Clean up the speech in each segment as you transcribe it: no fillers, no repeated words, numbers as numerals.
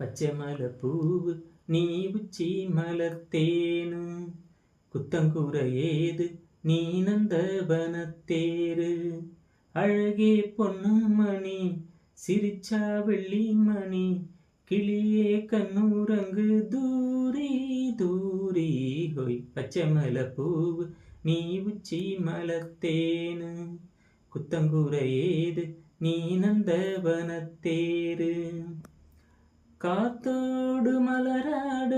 பச்சை மலை பூவு நீ உச்சி மலர்த்தேனு குத்தங்குற ஏது நீ நந்தவனத்தேரு அழகே பொண்ணு மணி சிரிச்சா வெள்ளி மணி கிளியே கண்ணூரங்கு தூரி தூரி ஹோய் பச்சை மலை பூவு நீ உச்சி மலர்த்தேனு குத்தங்குற ஏது நீ நந்தவனத்தேரு காத்தோடு மலராட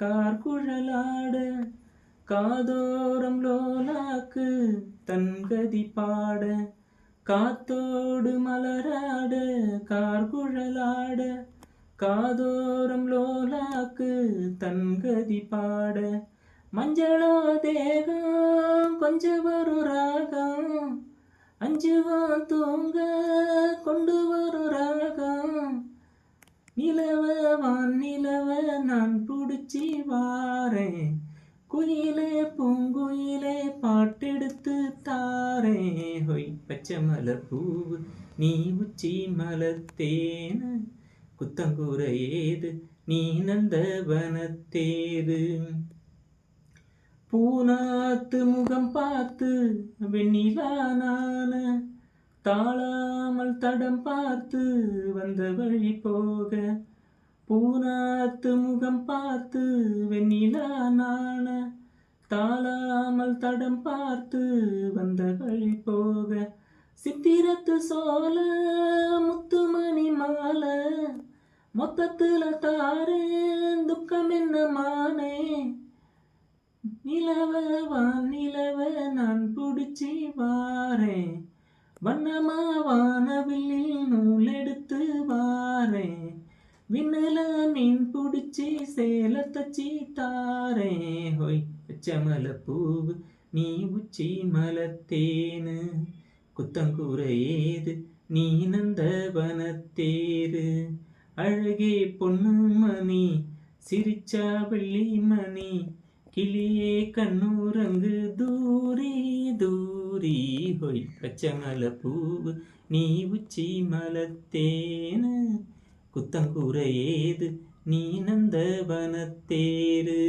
கார்குழலாட காதோரம் லோலாக்கு தன்கதி பாட காத்தோடு மலராட கார்குழலாட காதோரம் லோலாக்கு தன்கதி பாட மஞ்சளோ தேகம் கொஞ்சம் வரும் ராகம் அஞ்சுவோம் தூங்க கொண்டு வரும் ராகம் நிலவ வானிலவ நான் பிடிச்சி வாரேன் குயிலே பூங்குயிலே பாட்டெடுத்து தாரேன் ஹொய் பச்சை மலர் பூவு நீ உச்சி மலர்த்தேனு குத்தங்கூர ஏது நீ நந்தவனத்தேரு பூனாத்து முகம் பார்த்து வெண்ணிலா நான தாழாமல் தடம் பார்த்து வந்த வழி போக பூனாத்து முகம் பார்த்து வெண்ணிலா நான தாழாமல் தடம் பார்த்து வந்த வழி போக சித்திரத்து சோல முத்துமணி மாலை மொத்தத்துல தாரேன் துக்கம் என்ன மானே நிலவ வானிலவ நான் பிடிச்சி வாரேன் வண்ணமா வானவில்லில் நூல் எடுத்து வாரேன் விண்ணுல மீன் பிடிச்சி சேல தச்சி தாரேன் ஹொய் பச்சை மலை பூவு நீ உச்சி மலர்த்தேனு குத்தங்கூர ஏது நீ நந்தவனத்தேரு அழகே பொண்ணு மணி சிரிச்சா வெள்ளி மணி கிளியே கண்ணூரங்கு தூரி தூரி ஹொய் பச்சை மலை பூவு நீ உச்சி மலர்த்தேனு குத்தங்கூர ஏது நீ நந்தவனத்தேரு